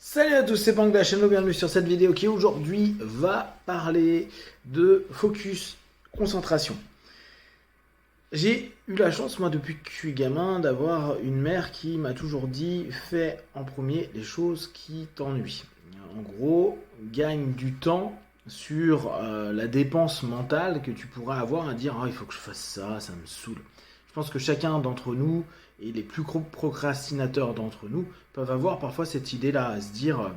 Salut à tous, c'est Pang de la chaîne, bienvenue sur cette vidéo qui aujourd'hui va parler de focus, concentration. J'ai eu la chance, moi depuis que je suis gamin, d'avoir une mère qui m'a toujours dit fais en premier les choses qui t'ennuient. En gros, gagne du temps sur la dépense mentale que tu pourrais avoir à dire il faut que je fasse ça, ça me saoule. Je pense que chacun d'entre nous, et les plus gros procrastinateurs d'entre nous, peuvent avoir parfois cette idée-là, à se dire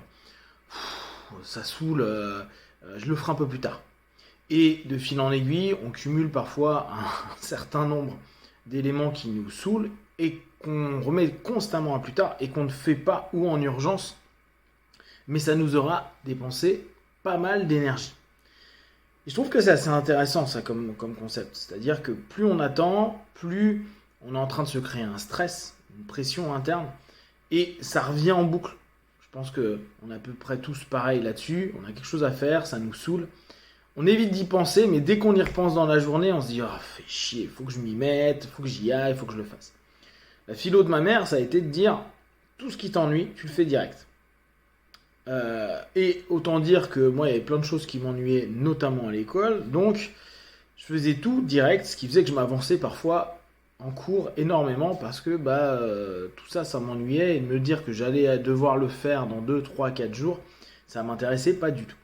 ça saoule, je le ferai un peu plus tard. Et de fil en aiguille, on cumule parfois un certain nombre d'éléments qui nous saoulent et qu'on remet constamment à plus tard et qu'on ne fait pas ou en urgence, mais ça nous aura dépensé pas mal d'énergie. Et je trouve que c'est assez intéressant ça comme concept, c'est-à-dire que plus on attend, plus on est en train de se créer un stress, une pression interne, et ça revient en boucle. Je pense qu'on est à peu près tous pareil là-dessus, on a quelque chose à faire, ça nous saoule. On évite d'y penser, mais dès qu'on y repense dans la journée, on se dit fait chier, il faut que je m'y mette, il faut que j'y aille, il faut que je le fasse. La philo de ma mère, ça a été de dire tout ce qui t'ennuie, tu le fais direct. Et autant dire que moi, il y avait plein de choses qui m'ennuyaient, notamment à l'école, donc je faisais tout direct, ce qui faisait que je m'avançais parfois en cours énormément parce que tout ça, ça m'ennuyait et de me dire que j'allais devoir le faire dans 2, 3, 4 jours, ça m'intéressait pas du tout.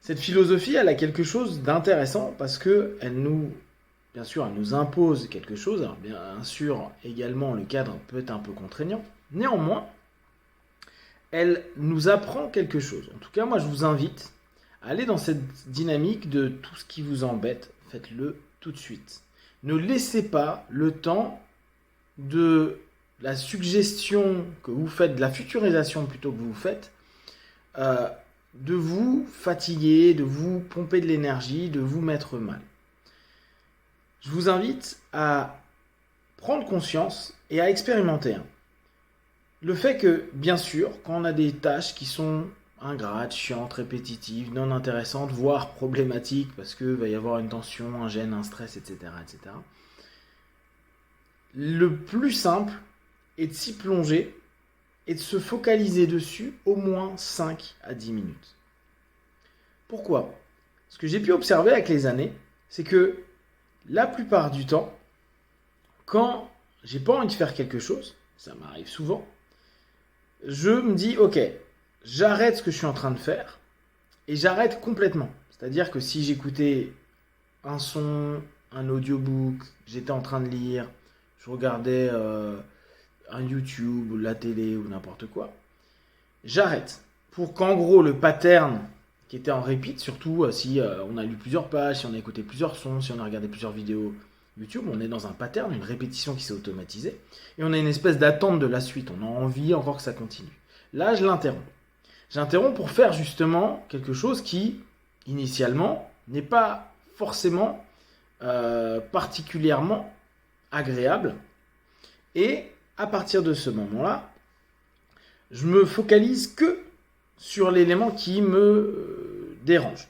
Cette philosophie, elle a quelque chose d'intéressant parce que bien sûr, elle nous impose quelque chose. Alors, bien sûr, également, le cadre peut être un peu contraignant. Néanmoins, elle nous apprend quelque chose. En tout cas, moi, je vous invite à aller dans cette dynamique de tout ce qui vous embête, faites-le tout de suite. Ne laissez pas le temps de la suggestion que vous faites, de la futurisation plutôt que vous faites, de vous fatiguer, de vous pomper de l'énergie, de vous mettre mal. Je vous invite à prendre conscience et à expérimenter. Le fait que, bien sûr, quand on a des tâches qui sont ingrates, chiantes, répétitives, non intéressantes, voire problématiques, parce qu'il va y avoir une tension, un gêne, un stress, etc., etc., le plus simple est de s'y plonger et de se focaliser dessus au moins 5 à 10 minutes. Pourquoi ? Ce que j'ai pu observer avec les années, c'est que la plupart du temps, quand j'ai pas envie de faire quelque chose, ça m'arrive souvent, je me dis ok, j'arrête ce que je suis en train de faire et j'arrête complètement. C'est-à-dire que si j'écoutais un son, un audiobook, j'étais en train de lire, je regardais un YouTube ou la télé ou n'importe quoi, j'arrête. Pour qu'en gros le pattern qui était en repeat, surtout si on a lu plusieurs pages, si on a écouté plusieurs sons, si on a regardé plusieurs vidéos YouTube, on est dans un pattern, une répétition qui s'est automatisée, et on a une espèce d'attente de la suite, on a envie encore que ça continue. Là, je l'interromps. J'interromps pour faire justement quelque chose qui, initialement, n'est pas forcément particulièrement agréable, et à partir de ce moment-là, je me focalise que sur l'élément qui me dérange.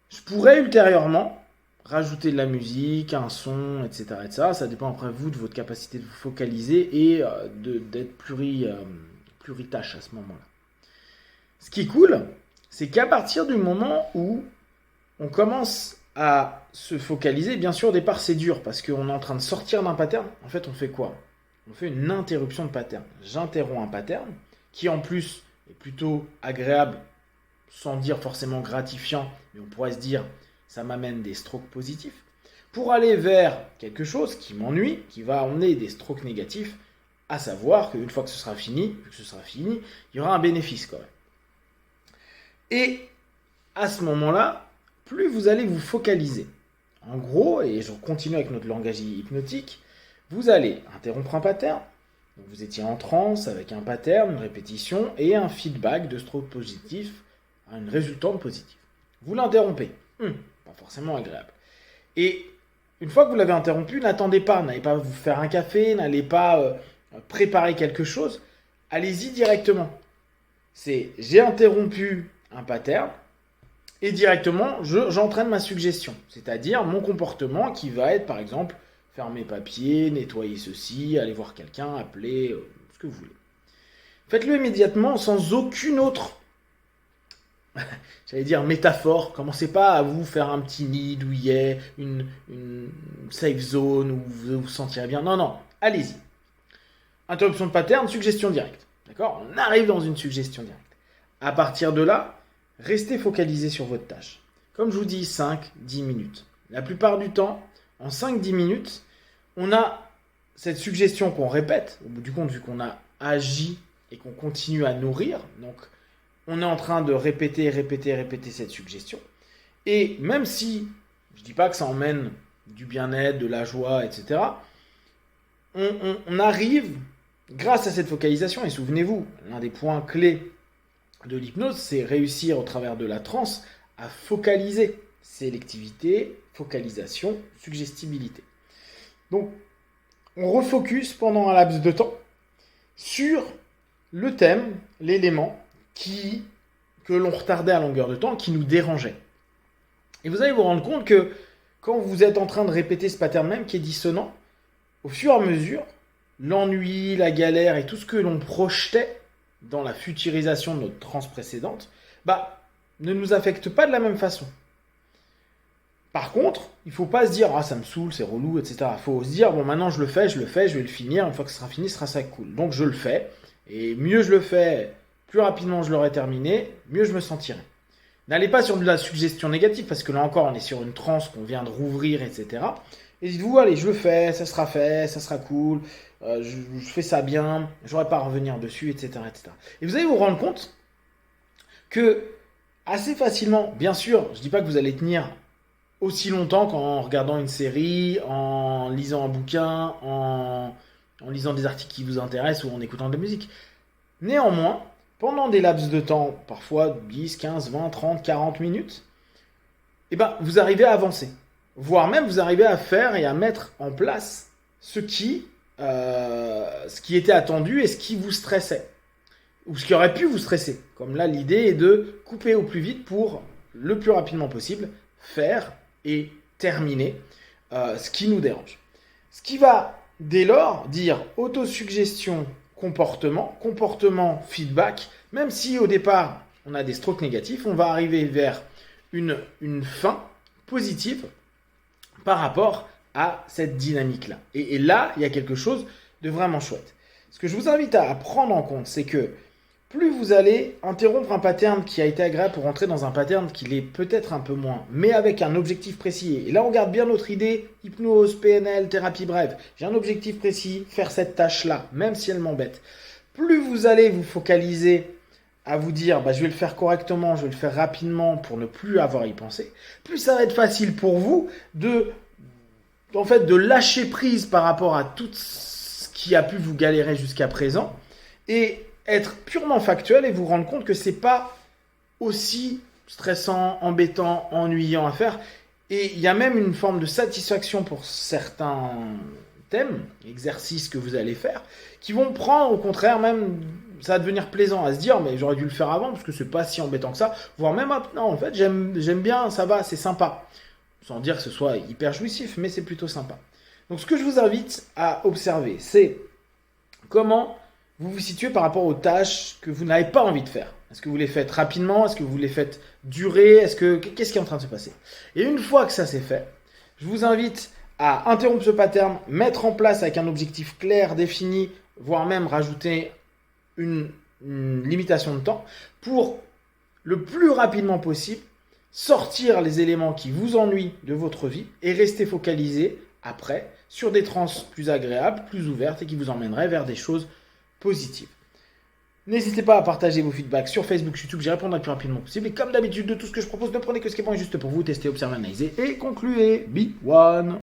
Je pourrais ultérieurement rajouter de la musique, un son, etc., etc. Ça dépend après vous de votre capacité de vous focaliser et d'être pluritâche à ce moment-là. Ce qui est cool, c'est qu'à partir du moment où on commence à se focaliser, bien sûr au départ c'est dur parce qu'on est en train de sortir d'un pattern. En fait on fait quoi ? On fait une interruption de pattern. J'interromps un pattern qui en plus est plutôt agréable, sans dire forcément gratifiant, mais on pourrait se dire ça m'amène des strokes positifs, pour aller vers quelque chose qui m'ennuie, qui va emmener des strokes négatifs, à savoir qu'une fois que ce sera fini, il y aura un bénéfice quand même. Et à ce moment-là, plus vous allez vous focaliser. En gros, et je continue avec notre langage hypnotique, vous allez interrompre un pattern. Donc vous étiez en transe avec un pattern, une répétition et un feedback de stroke positif, une résultante positive. Vous l'interrompez. Pas forcément agréable. Et une fois que vous l'avez interrompu, n'attendez pas, n'allez pas vous faire un café, n'allez pas préparer quelque chose, allez-y directement. J'ai interrompu un pattern et directement j'entraîne ma suggestion, c'est-à-dire mon comportement qui va être par exemple faire mes papiers, nettoyer ceci, aller voir quelqu'un, appeler, ce que vous voulez. Faites-le immédiatement sans aucune autre, j'allais dire métaphore. Commencez pas à vous faire un petit nid douillet, une safe zone où vous vous sentirez bien. Non, non, allez-y. Interruption de pattern, suggestion directe. D'accord? On arrive dans une suggestion directe. À partir de là, restez focalisé sur votre tâche. Comme je vous dis, 5-10 minutes. La plupart du temps, en 5-10 minutes, on a cette suggestion qu'on répète. Au bout du compte, vu qu'on a agi et qu'on continue à nourrir, donc on est en train de répéter cette suggestion. Et même si, je ne dis pas que ça emmène du bien-être, de la joie, etc., on arrive, grâce à cette focalisation, et souvenez-vous, l'un des points clés de l'hypnose, c'est réussir au travers de la transe à focaliser. Sélectivité, focalisation, suggestibilité. Donc, on refocus pendant un laps de temps sur le thème, l'élément que l'on retardait à longueur de temps, qui nous dérangeait. Et vous allez vous rendre compte que quand vous êtes en train de répéter ce pattern même qui est dissonant, au fur et à mesure, l'ennui, la galère et tout ce que l'on projetait dans la futurisation de notre transe précédente, ne nous affecte pas de la même façon. Par contre, il ne faut pas se dire « Ah, ça me saoule, c'est relou, etc. » Il faut se dire « Bon, maintenant je le fais, je vais le finir. Une fois que ce sera fini, ce sera ça cool. Donc je le fais. Et mieux je le fais, plus rapidement je l'aurai terminé, mieux je me sentirai. » N'allez pas sur de la suggestion négative, parce que là encore, on est sur une transe qu'on vient de rouvrir, etc. Et dites-vous « Allez, je le fais, ça sera cool, je fais ça bien, j'aurai pas à revenir dessus, etc., etc. » Et vous allez vous rendre compte que assez facilement, bien sûr, je ne dis pas que vous allez tenir aussi longtemps qu'en regardant une série, en lisant un bouquin, en lisant des articles qui vous intéressent ou en écoutant de la musique. Néanmoins, pendant des laps de temps, parfois 10, 15, 20, 30, 40 minutes, vous arrivez à avancer. Voire même vous arrivez à faire et à mettre en place ce qui était attendu et ce qui vous stressait. Ou ce qui aurait pu vous stresser. Comme là, l'idée est de couper au plus vite pour, le plus rapidement possible, faire et terminer ce qui nous dérange. Ce qui va, dès lors, dire autosuggestion, comportement, feedback, même si au départ, on a des strokes négatifs, on va arriver vers une fin positive par rapport à cette dynamique-là. Et là, il y a quelque chose de vraiment chouette. Ce que je vous invite à prendre en compte, c'est que plus vous allez interrompre un pattern qui a été agréable pour rentrer dans un pattern qui l'est peut-être un peu moins, mais avec un objectif précis. Et là, on garde bien notre idée, hypnose, PNL, thérapie brève. J'ai un objectif précis, faire cette tâche-là, même si elle m'embête. Plus vous allez vous focaliser à vous dire, je vais le faire correctement, je vais le faire rapidement pour ne plus avoir à y penser, plus ça va être facile pour vous de lâcher prise par rapport à tout ce qui a pu vous galérer jusqu'à présent et être purement factuel et vous rendre compte que c'est pas aussi stressant, embêtant, ennuyant à faire. Et il y a même une forme de satisfaction pour certains thèmes, exercices que vous allez faire, qui vont prendre au contraire même, ça va devenir plaisant à se dire, mais j'aurais dû le faire avant parce que c'est pas si embêtant que ça, voire même, non, en fait, j'aime bien, ça va, c'est sympa. Sans dire que ce soit hyper jouissif, mais c'est plutôt sympa. Donc ce que je vous invite à observer, c'est comment vous vous situez par rapport aux tâches que vous n'avez pas envie de faire. Est-ce que vous les faites rapidement? Est-ce que vous les faites durer? Qu'est-ce qui est en train de se passer? Et une fois que ça c'est fait, je vous invite à interrompre ce pattern, mettre en place avec un objectif clair, défini, voire même rajouter une limitation de temps pour le plus rapidement possible sortir les éléments qui vous ennuient de votre vie et rester focalisé après sur des transes plus agréables, plus ouvertes et qui vous emmèneraient vers des choses positives. N'hésitez pas à partager vos feedbacks sur Facebook, YouTube, j'y répondrai le plus rapidement possible. Et comme d'habitude, de tout ce que je propose, ne prenez que ce qui est bon et juste pour vous, testez, observez, analysez et concluez. Be one.